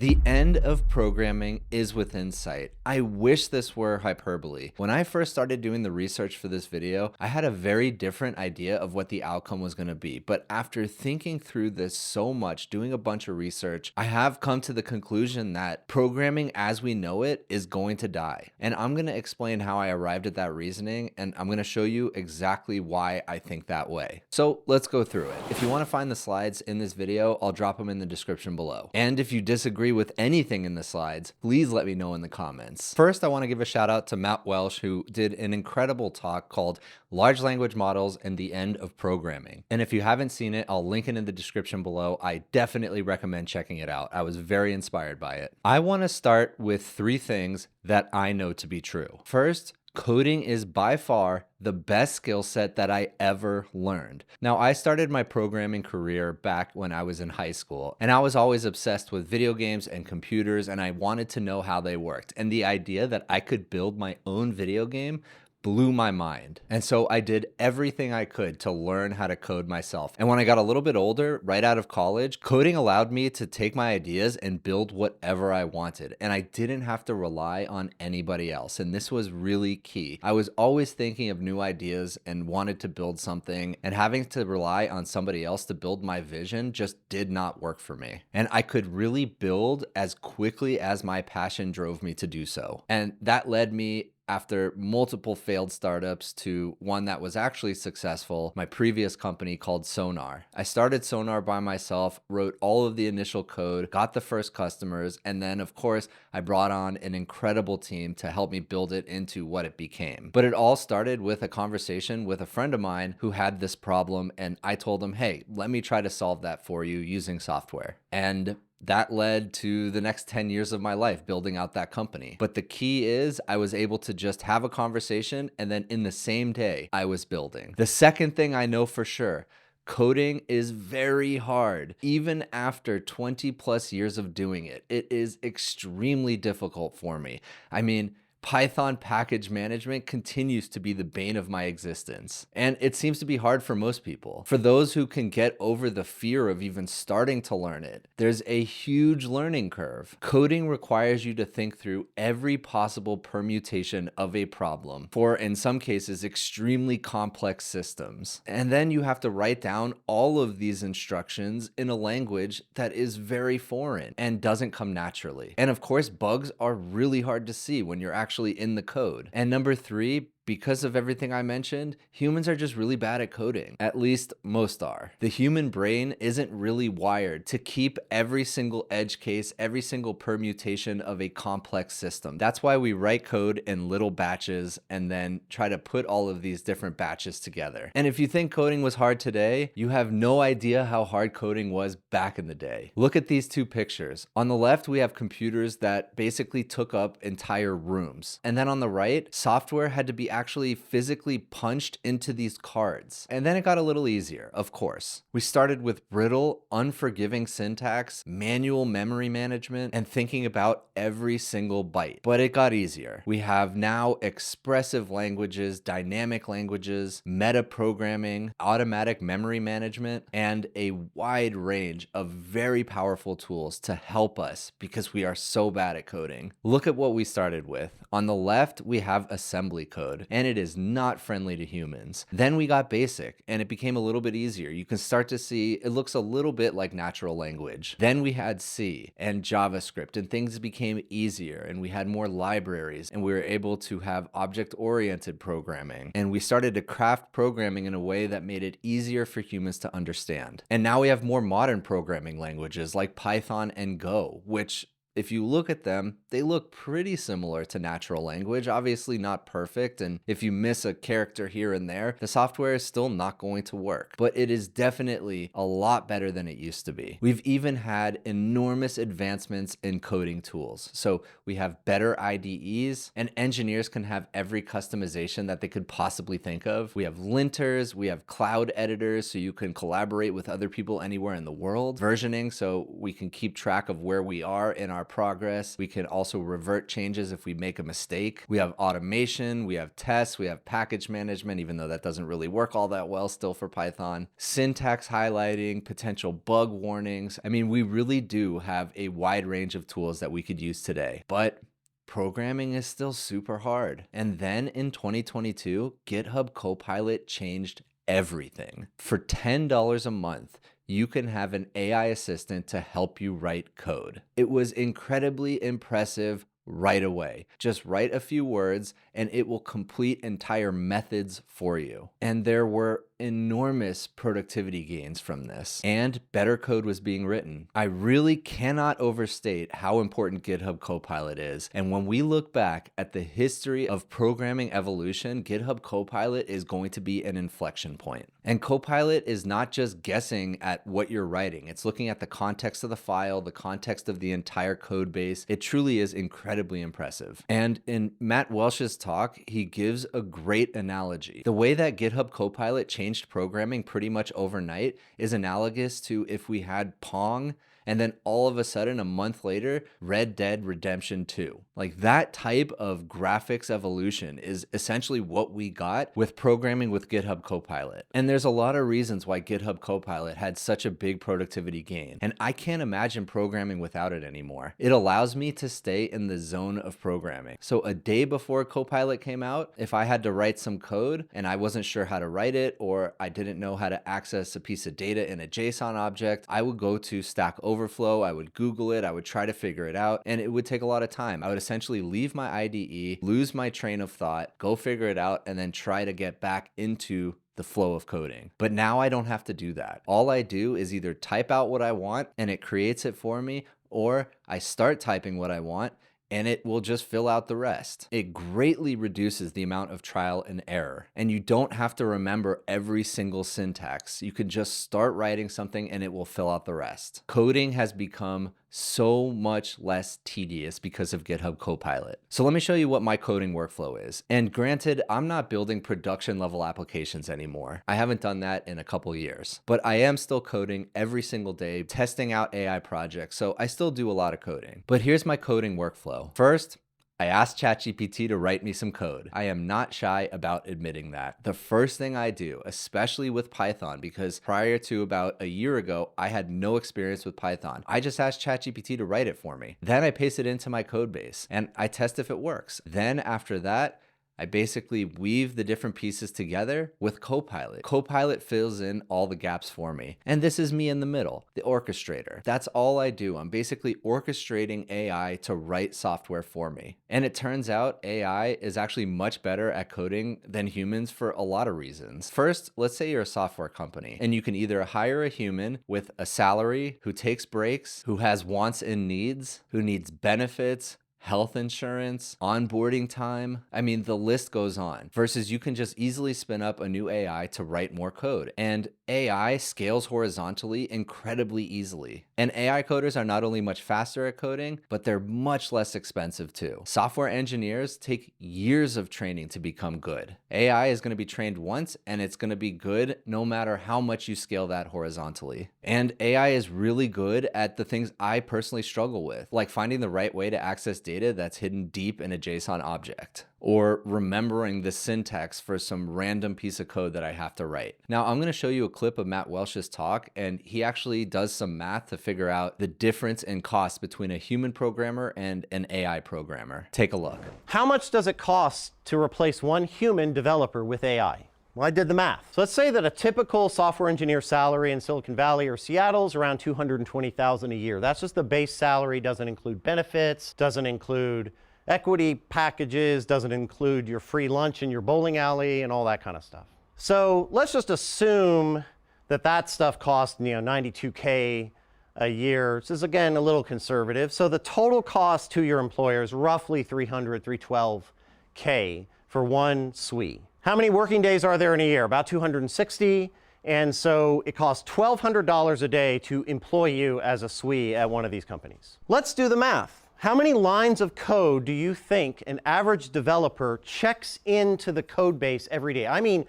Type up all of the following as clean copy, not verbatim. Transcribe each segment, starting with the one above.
The end of programming is within sight. I wish this were hyperbole. When I first started doing the research for this video, I had a very different idea of what the outcome was going to be. But after thinking through this so much, doing a bunch of research, I have come to the conclusion that programming as we know it is going to die. And I'm going to explain how I arrived at that reasoning, and I'm going to show you exactly why I think that way. So let's go through it. If you want to find the slides in this video, I'll drop them in the description below. And if you disagree with anything in the slides, please let me know in the comments. First, I want to give a shout out to Matt Welsh, who did an incredible talk called Large Language Models and the End of Programming. And if you haven't seen it, I'll link it in the description below. I definitely recommend checking it out. I was very inspired by it. I want to start with 3 things that I know to be true. First, coding is by far the best skill set that I ever learned. Now, I started my programming career back when I was in high school, and I was always obsessed with video games and computers, and I wanted to know how they worked. And the idea that I could build my own video game blew my mind. And so I did everything I could to learn how to code myself. And when I got a little bit older, right out of college, coding allowed me to take my ideas and build whatever I wanted. And I didn't have to rely on anybody else. And this was really key. I was always thinking of new ideas and wanted to build something, and having to rely on somebody else to build my vision just did not work for me. And I could really build as quickly as my passion drove me to do so. And that led me, after multiple failed startups, to one that was actually successful, my previous company called Sonar. I started Sonar by myself, wrote all of the initial code, got the first customers, and then of course, I brought on an incredible team to help me build it into what it became. But it all started with a conversation with a friend of mine who had this problem, and I told him, hey, let me try to solve that for you using software. And that led to the next 10 years of my life building out that company. But the key is I was able to just have a conversation, and then in the same day, I was building. The second thing I know for sure, coding is very hard. Even after 20 plus years of doing it, it is extremely difficult for me. I mean, Python package management continues to be the bane of my existence, and it seems to be hard for most people. For those who can get over the fear of even starting to learn it, there's a huge learning curve. Coding requires you to think through every possible permutation of a problem for, in some cases, extremely complex systems. And then you have to write down all of these instructions in a language that is very foreign and doesn't come naturally. And of course, bugs are really hard to see when you're actually in the code. And number 3, because of everything I mentioned, humans are just really bad at coding. At least most are. The human brain isn't really wired to keep every single edge case, every single permutation of a complex system. That's why we write code in little batches and then try to put all of these different batches together. And if you think coding was hard today, you have no idea how hard coding was back in the day. Look at these 2 pictures. On the left, we have computers that basically took up entire rooms. And then on the right, software had to be actually physically punched into these cards. And then it got a little easier, of course. We started with brittle, unforgiving syntax, manual memory management, and thinking about every single byte. But it got easier. We have now expressive languages, dynamic languages, meta programming, automatic memory management, and a wide range of very powerful tools to help us because we are so bad at coding. Look at what we started with. On the left, we have assembly code, and it is not friendly to humans. Then we got basic, and it became a little bit easier. You can start to see it looks a little bit like natural language. Then we had C and JavaScript, and things became easier, and we had more libraries, and we were able to have object-oriented programming. And we started to craft programming in a way that made it easier for humans to understand. And now we have more modern programming languages like Python and Go, which, if you look at them, they look pretty similar to natural language, obviously not perfect, and if you miss a character here and there, the software is still not going to work, but it is definitely a lot better than it used to be. We've even had enormous advancements in coding tools. So we have better IDEs, and engineers can have every customization that they could possibly think of. We have linters, we have cloud editors, so you can collaborate with other people anywhere in the world, versioning, so we can keep track of where we are in our our progress. We can also revert changes if we make a mistake. We have automation, we have tests, we have package management, even though that doesn't really work all that well still for Python. Syntax highlighting, potential bug warnings. I mean, we really do have a wide range of tools that we could use today. But programming is still super hard. And then in 2022, GitHub Copilot changed everything. For $10 a month, you can have an AI assistant to help you write code. It was incredibly impressive right away. Just write a few words and it will complete entire methods for you. And there were enormous productivity gains from this, and better code was being written. I really cannot overstate how important GitHub Copilot is. And when we look back at the history of programming evolution, GitHub Copilot is going to be an inflection point. And Copilot is not just guessing at what you're writing. It's looking at the context of the file, the context of the entire code base. It truly is incredibly impressive. And in Matt Welsh's talk, he gives a great analogy. The way that GitHub Copilot changed programming pretty much overnight is analogous to if we had Pong and then all of a sudden a month later, Red Dead Redemption 2. Like that type of graphics evolution is essentially what we got with programming with GitHub Copilot. And there's a lot of reasons why GitHub Copilot had such a big productivity gain. And I can't imagine programming without it anymore. It allows me to stay in the zone of programming. So a day before Copilot came out, if I had to write some code and I wasn't sure how to write it, or I didn't know how to access a piece of data in a JSON object, I would go to Stack Overflow, I would Google it, I would try to figure it out, and it would take a lot of time. I would essentially leave my IDE, lose my train of thought, go figure it out, and then try to get back into the flow of coding. But now I don't have to do that. All I do is either type out what I want and it creates it for me, or I start typing what I want and it will just fill out the rest. It greatly reduces the amount of trial and error, and you don't have to remember every single syntax. You can just start writing something and it will fill out the rest. Coding has become so much less tedious because of GitHub Copilot. So let me show you what my coding workflow is. And granted, I'm not building production level applications anymore. I haven't done that in a couple years, but I am still coding every single day, testing out AI projects. So I still do a lot of coding, but here's my coding workflow. First, I asked ChatGPT to write me some code. I am not shy about admitting that. The first thing I do, especially with Python, because prior to about a year ago, I had no experience with Python. I just asked ChatGPT to write it for me. Then I paste it into my code base and I test if it works. Then after that, I basically weave the different pieces together with Copilot. Copilot fills in all the gaps for me. And this is me in the middle, the orchestrator. That's all I do. I'm basically orchestrating AI to write software for me. And it turns out AI is actually much better at coding than humans for a lot of reasons. First, let's say you're a software company and you can either hire a human with a salary, who takes breaks, who has wants and needs, who needs benefits, health insurance, onboarding time. I mean, the list goes on. Versus you can just easily spin up a new AI to write more code. And AI scales horizontally incredibly easily. And AI coders are not only much faster at coding, but they're much less expensive too. Software engineers take years of training to become good. AI is going to be trained once and it's going to be good no matter how much you scale that horizontally. And AI is really good at the things I personally struggle with, like finding the right way to access data that's hidden deep in a JSON object, or remembering the syntax for some random piece of code that I have to write. Now, I'm going to show you a clip of Matt Welsh's talk, and he actually does some math to figure out the difference in cost between a human programmer and an AI programmer. Take a look. How much does it cost to replace one human developer with AI? Well, I did the math. So let's say that a typical software engineer salary in Silicon Valley or Seattle is around $220,000 a year. That's just the base salary, doesn't include benefits, doesn't include equity packages, doesn't include your free lunch in your bowling alley and all that kind of stuff. So let's just assume that that stuff costs, $92K a year. This is, again, a little conservative. So the total cost to your employer is roughly $312K for one SWE. How many working days are there in a year? About 260. And so it costs $1,200 a day to employ you as a SWE at one of these companies. Let's do the math. How many lines of code do you think an average developer checks into the code base every day? I mean,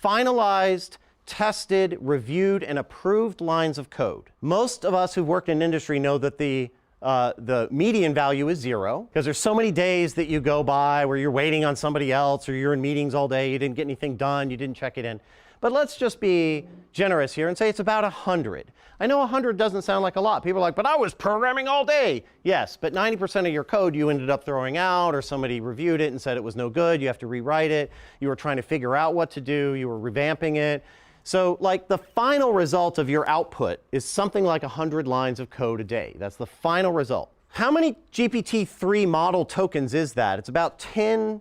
finalized, tested, reviewed, and approved lines of code. Most of us who've worked in industry know that the the median value is 0, because there's so many days that you go by where you're waiting on somebody else, or you're in meetings all day, you didn't get anything done, you didn't check it in. But let's just be generous here and say it's about 100. I know 100 doesn't sound like a lot. People are like, but I was programming all day. Yes, but 90% of your code you ended up throwing out, or somebody reviewed it and said it was no good. You have to rewrite it. You were trying to figure out what to do. You were revamping it. So like the final result of your output is something like 100 lines of code a day. That's the final result. How many GPT-3 model tokens is that? It's about 10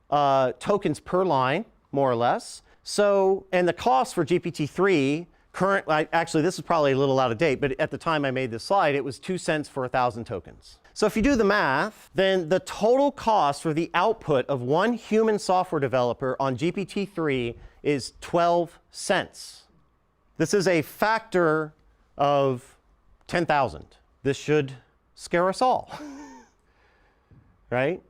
tokens per line, more or less. So, and the cost for GPT-3, actually this is probably a little out of date, but at the time I made this slide, it was 2 cents for 1,000 tokens. So if you do the math, then the total cost for the output of one human software developer on GPT-3 is 12 cents. This is a factor of 10,000. This should scare us all, right?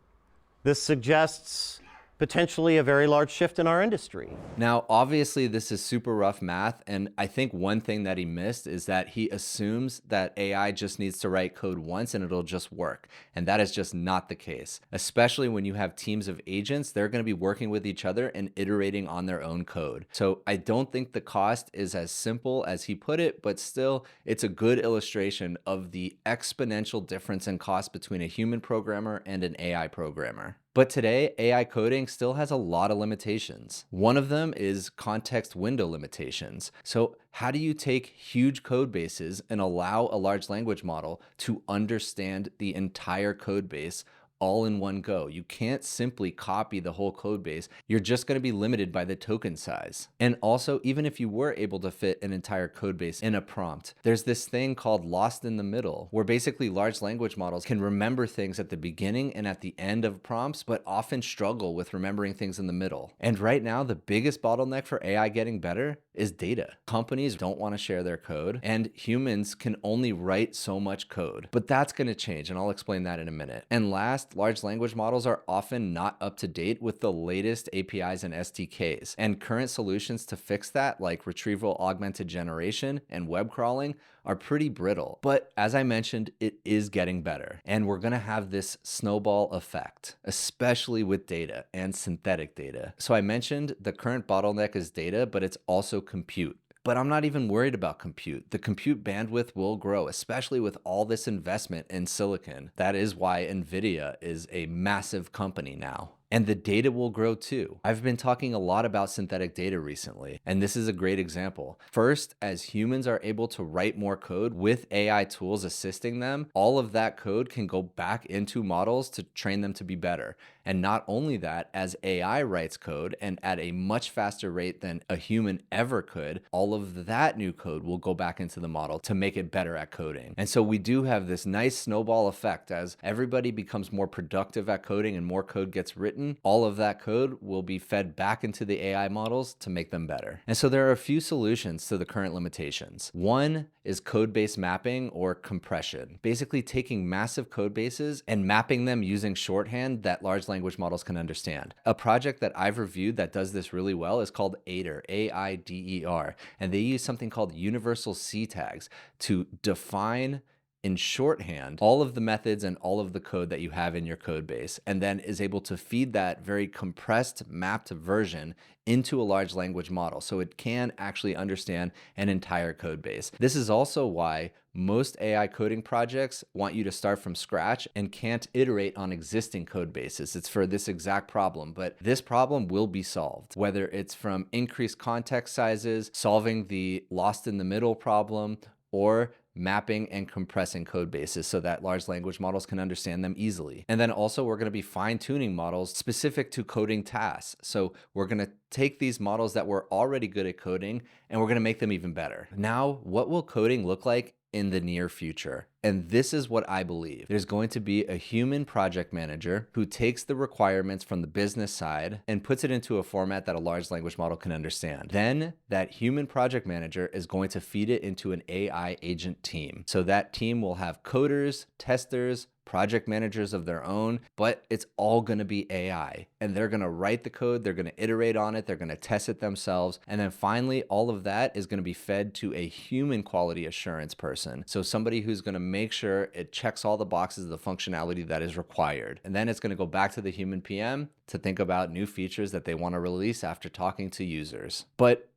This suggests potentially a very large shift in our industry. Now, obviously, this is super rough math, and I think one thing that he missed is that he assumes that AI just needs to write code once and it'll just work. And that is just not the case. Especially when you have teams of agents, they're going to be working with each other and iterating on their own code. So I don't think the cost is as simple as he put it, but still, it's a good illustration of the exponential difference in cost between a human programmer and an AI programmer. But today, AI coding still has a lot of limitations. One of them is context window limitations. So how do you take huge code bases and allow a large language model to understand the entire code base all in one go? You can't simply copy the whole code base. You're just going to be limited by the token size. And also, even if you were able to fit an entire code base in a prompt, there's this thing called lost in the middle, where basically large language models can remember things at the beginning and at the end of prompts, but often struggle with remembering things in the middle. And right now, the biggest bottleneck for AI getting better is data. Companies don't want to share their code, and humans can only write so much code. But that's going to change, and I'll explain that in a minute. And last, large language models are often not up to date with the latest APIs and SDKs. And current solutions to fix that, like retrieval augmented generation and web crawling, are pretty brittle. But as I mentioned, it is getting better. And we're going to have this snowball effect, especially with data and synthetic data. So I mentioned the current bottleneck is data, but it's also compute. But I'm not even worried about compute. The compute bandwidth will grow, especially with all this investment in silicon. That is why NVIDIA is a massive company now. And the data will grow too. I've been talking a lot about synthetic data recently, and this is a great example. First, as humans are able to write more code with AI tools assisting them, all of that code can go back into models to train them to be better. And not only that, as AI writes code and at a much faster rate than a human ever could, all of that new code will go back into the model to make it better at coding. And so we do have this nice snowball effect. As everybody becomes more productive at coding and more code gets written, all of that code will be fed back into the AI models to make them better. And so there are a few solutions to the current limitations. One is code-based mapping or compression, basically taking massive code bases and mapping them using shorthand that large language models can understand. A project that I've reviewed that does this really well is called Aider, A-I-D-E-R, and they use something called universal C tags to define in shorthand all of the methods and all of the code that you have in your code base, and then is able to feed that very compressed, mapped version into a large language model so it can actually understand an entire code base. This is also why most AI coding projects want you to start from scratch and can't iterate on existing code bases. It's for this exact problem, but this problem will be solved, whether it's from increased context sizes, solving the lost in the middle problem, or mapping and compressing code bases so that large language models can understand them easily. And then also we're going to be fine-tuning models specific to coding tasks. So we're going to take these models that were already good at coding and we're going to make them even better. Now, what will coding look like in the near future? And this is what I believe. There's going to be a human project manager who takes the requirements from the business side and puts it into a format that a large language model can understand. Then that human project manager is going to feed it into an AI agent team. So that team will have coders, testers, project managers of their own, but it's all going to be AI. And they're going to write the code, they're going to iterate on it, they're going to test it themselves. And then finally, all of that is going to be fed to a human quality assurance person. So somebody who's going to make sure it checks all the boxes of the functionality that is required. And then it's going to go back to the human PM to think about new features that they want to release after talking to users. But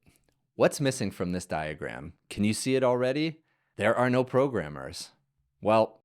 what's missing from this diagram? Can you see it already? There are no programmers. Well,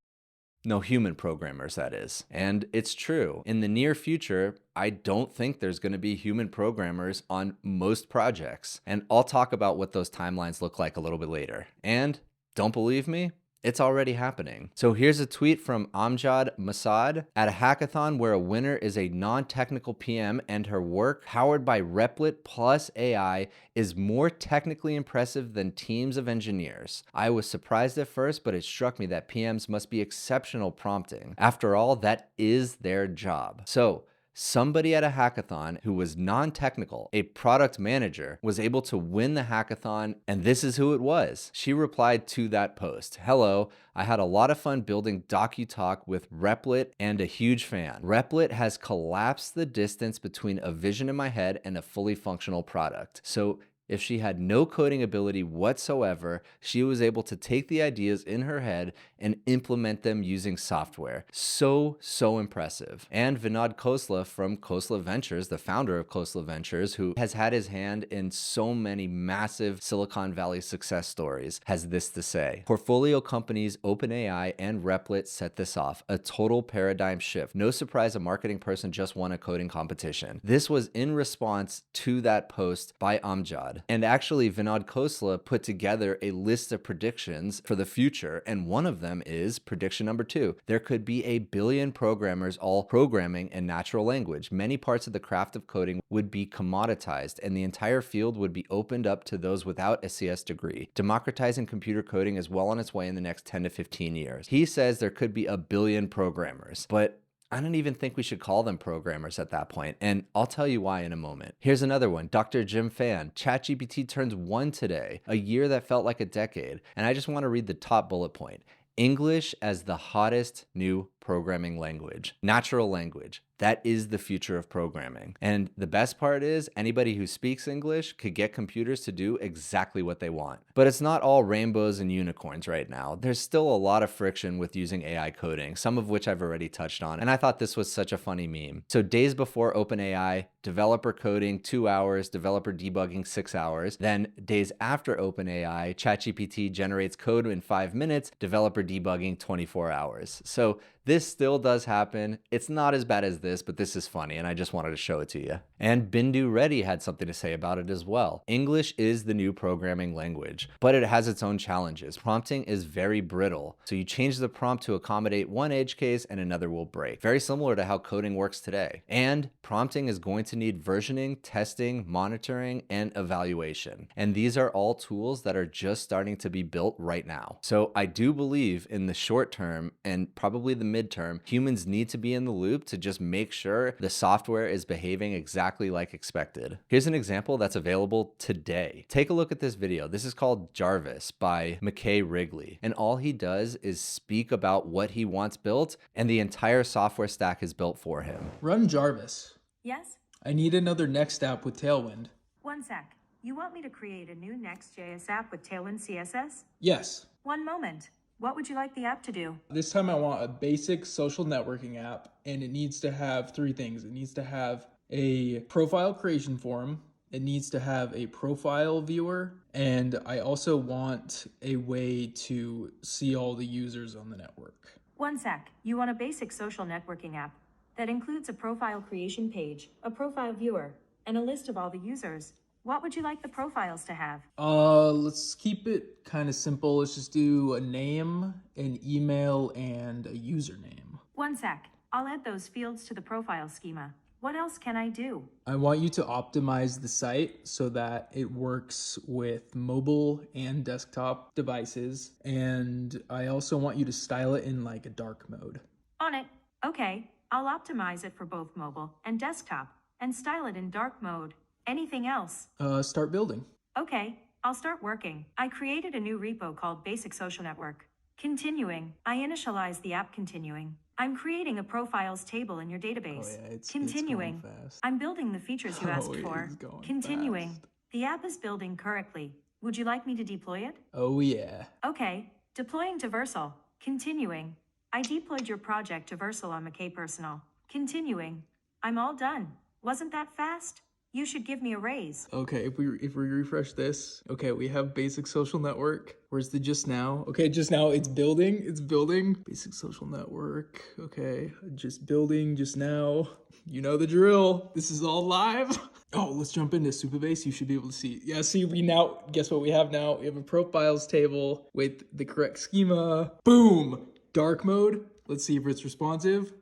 no human programmers, that is. And it's true. In the near future, I don't think there's going to be human programmers on most projects. And I'll talk about what those timelines look like a little bit later. And don't believe me? It's already happening. So here's a tweet from Amjad Masad at a hackathon where a winner is a non-technical PM and her work, powered by Replit plus AI, is more technically impressive than teams of engineers. I was surprised at first, but it struck me that PMs must be exceptional prompting. After all, that is their job. So somebody at a hackathon who was non-technical, a product manager, was able to win the hackathon, and this is who it was. She replied to that post, "Hello, I had a lot of fun building DocuTalk with Replit and a huge fan. Replit has collapsed the distance between a vision in my head and a fully functional product." So if she had no coding ability whatsoever, she was able to take the ideas in her head and implement them using software. So impressive. And Vinod Khosla from Khosla Ventures, the founder of Khosla Ventures, who has had his hand in so many massive Silicon Valley success stories, has this to say: "Portfolio companies OpenAI and Replit set this off, a total paradigm shift. No surprise a marketing person just won a coding competition." This was in response to that post by Amjad. And actually, Vinod Khosla put together a list of predictions for the future, and one of them is prediction number 2. There could be 1 billion programmers all programming in natural language. Many parts of the craft of coding would be commoditized, and the entire field would be opened up to those without a CS degree. Democratizing computer coding is well on its way in the next 10 to 15 years. He says there could be 1 billion programmers, but I don't even think we should call them programmers at that point, and I'll tell you why in a moment. Here's another one, Dr. Jim Fan. ChatGPT turns 1 today, a year that felt like a decade, and I just want to read the top bullet point. English as the hottest new programming language. Natural language. That is the future of programming. And the best part is anybody who speaks English could get computers to do exactly what they want. But it's not all rainbows and unicorns right now. There's still a lot of friction with using AI coding, some of which I've already touched on. And I thought this was such a funny meme. So days before OpenAI, developer coding 2 hours, developer debugging 6 hours. Then days after OpenAI, ChatGPT generates code in 5 minutes, developer debugging 24 hours. So this still does happen. It's not as bad as this, but this is funny, and I just wanted to show it to you. And Bindu Reddy had something to say about it as well. English is the new programming language, but it has its own challenges. Prompting is very brittle, so you change the prompt to accommodate one edge case and another will break. Very similar to how coding works today. And prompting is going to need versioning, testing, monitoring, and evaluation. And these are all tools that are just starting to be built right now. So I do believe in the short term and probably the midterm, humans need to be in the loop to just make sure the software is behaving exactly like expected. Here's an example that's available today. Take a look at this video. This is called Jarvis by McKay Wrigley. And all he does is speak about what he wants built, and the entire software stack is built for him. Run Jarvis. Yes? I need another Next app with Tailwind. One sec. You want me to create a new Next.js app with Tailwind CSS? Yes. One moment. What would you like the app to do? This time I want a basic social networking app, and it needs to have 3 things. It needs to have a profile creation form, it needs to have a profile viewer, and I also want a way to see all the users on the network. One sec. You want a basic social networking app that includes a profile creation page, a profile viewer, and a list of all the users. What would you like the profiles to have? Let's keep it kind of simple. Let's just do a name, an email, and a username. One sec. I'll add those fields to the profile schema. What else can I do? I want you to optimize the site so that it works with mobile and desktop devices. And I also want you to style it in like a dark mode. On it. Okay. I'll optimize it for both mobile and desktop and style it in dark mode. Anything else? Start building. Okay, I'll start working. I created a new repo called Basic Social Network. Continuing. I initialized the app continuing. I'm creating a profiles table in your database. Oh yeah, it's Continuing. going fast. I'm building the features you asked Oh, it for. is going Continuing. fast. The app is building correctly. Would you like me to deploy it? Oh yeah. Okay. Deploying to Versal. Continuing. I deployed your project to Versal on McKay Personal. Continuing. I'm all done. Wasn't that fast? You should give me a raise. Okay, if we refresh this, okay, we have basic social network. Where's the just now? Okay, just now it's building. It's building. Basic social network. Okay, just building just now. You know the drill. This is all live. Oh, let's jump into Supabase. You should be able to see. Yeah, see, we now, guess what we have now? We have a profiles table with the correct schema. Boom! Dark mode. Let's see if it's responsive.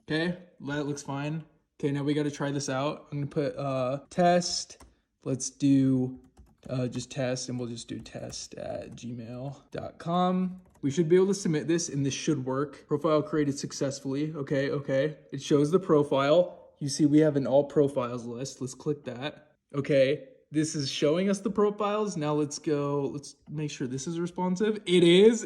Okay, that looks fine. Okay, now we got to try this out. I'm gonna put test. Let's do just test, and we'll just do test@gmail.com. We should be able to submit this, and this should work. Profile created successfully. Okay. It shows the profile. You see we have an all profiles list. Let's click that. Okay, this is showing us the profiles. Now let's go, let's make sure this is responsive. It is.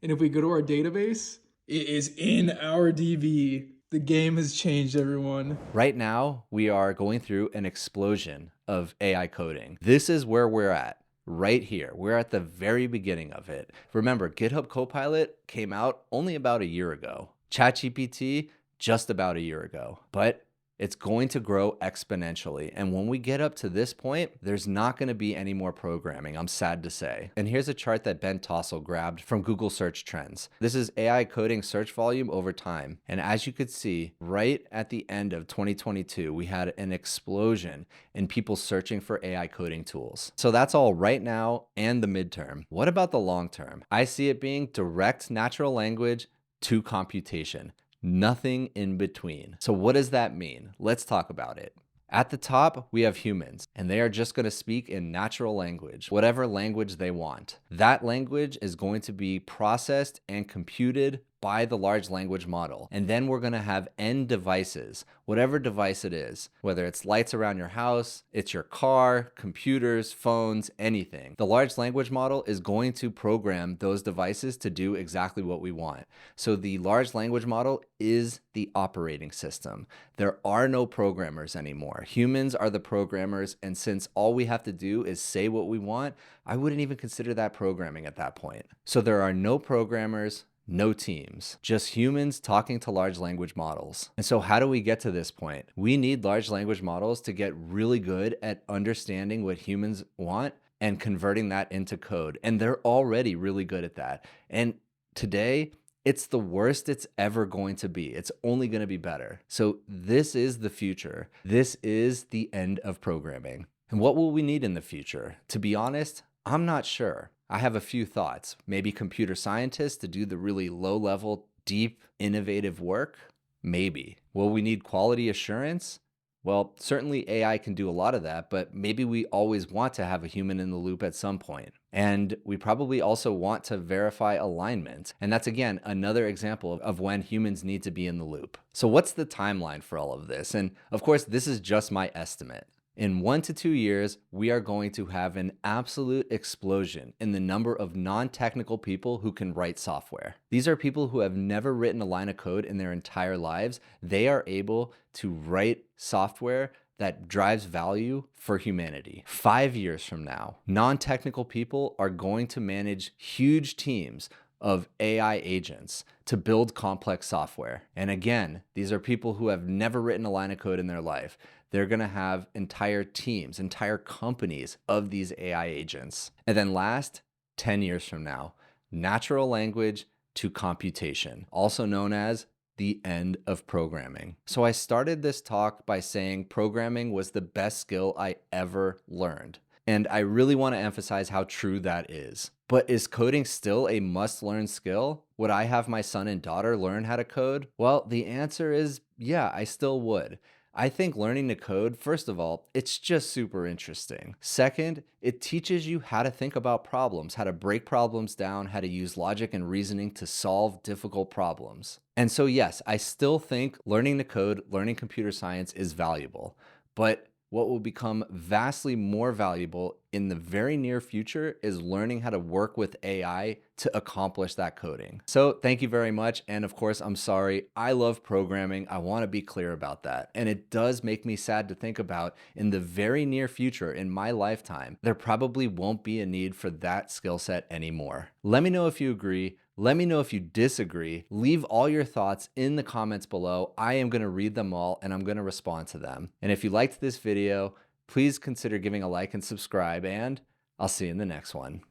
And if we go to our database, it is in our DB. The game has changed, everyone. Right now, we are going through an explosion of AI coding. This is where we're at. Right here. We're at the very beginning of it. Remember, GitHub Co-pilot came out only about a year ago. ChatGPT, just about a year ago. But it's going to grow exponentially. And when we get up to this point, there's not going to be any more programming, I'm sad to say. And here's a chart that Ben Tossell grabbed from Google Search Trends. This is AI coding search volume over time. And as you could see, right at the end of 2022, we had an explosion in people searching for AI coding tools. So that's all right now and the midterm. What about the long term? I see it being direct natural language to computation. Nothing in between. So what does that mean? Let's talk about it. At the top, we have humans, and they are just going to speak in natural language, whatever language they want. That language is going to be processed and computed by the large language model. And then we're going to have end devices, whatever device it is, whether it's lights around your house, it's your car, computers, phones, anything. The large language model is going to program those devices to do exactly what we want. So the large language model is the operating system. There are no programmers anymore. Humans are the programmers, and since all we have to do is say what we want, I wouldn't even consider that programming at that point. So there are no programmers, no teams, just humans talking to large language models. And so how do we get to this point? We need large language models to get really good at understanding what humans want and converting that into code. And they're already really good at that. And today, it's the worst it's ever going to be. It's only going to be better. So this is the future. This is the end of programming. And what will we need in the future? To be honest, I'm not sure. I have a few thoughts. Maybe computer scientists to do the really low-level, deep, innovative work? Maybe. Will we need quality assurance? Well, certainly AI can do a lot of that, but maybe we always want to have a human in the loop at some point. And we probably also want to verify alignment. And that's, again, another example of when humans need to be in the loop. So what's the timeline for all of this? And of course, this is just my estimate. In 1 to 2 years, we are going to have an absolute explosion in the number of non-technical people who can write software. These are people who have never written a line of code in their entire lives. They are able to write software that drives value for humanity. 5 years from now, non-technical people are going to manage huge teams of AI agents to build complex software. And again, these are people who have never written a line of code in their life. They're going to have entire teams, entire companies of these AI agents. And then last, 10 years from now, natural language to computation, also known as the end of programming. So I started this talk by saying programming was the best skill I ever learned. And I really want to emphasize how true that is. But is coding still a must-learn skill? Would I have my son and daughter learn how to code? Well, the answer is yeah, I still would. I think learning to code, first of all, it's just super interesting. Second, it teaches you how to think about problems, how to break problems down, how to use logic and reasoning to solve difficult problems. And so yes, I still think learning to code, learning computer science is valuable. But what will become vastly more valuable in the very near future is learning how to work with AI to accomplish that coding. So thank you very much. And of course, I'm sorry. I love programming. I want to be clear about that. And it does make me sad to think about in the very near future, in my lifetime, there probably won't be a need for that skill set anymore. Let me know if you agree. Let me know if you disagree. Leave all your thoughts in the comments below. I am going to read them all and I'm going to respond to them. And if you liked this video, please consider giving a like and subscribe, and I'll see you in the next one.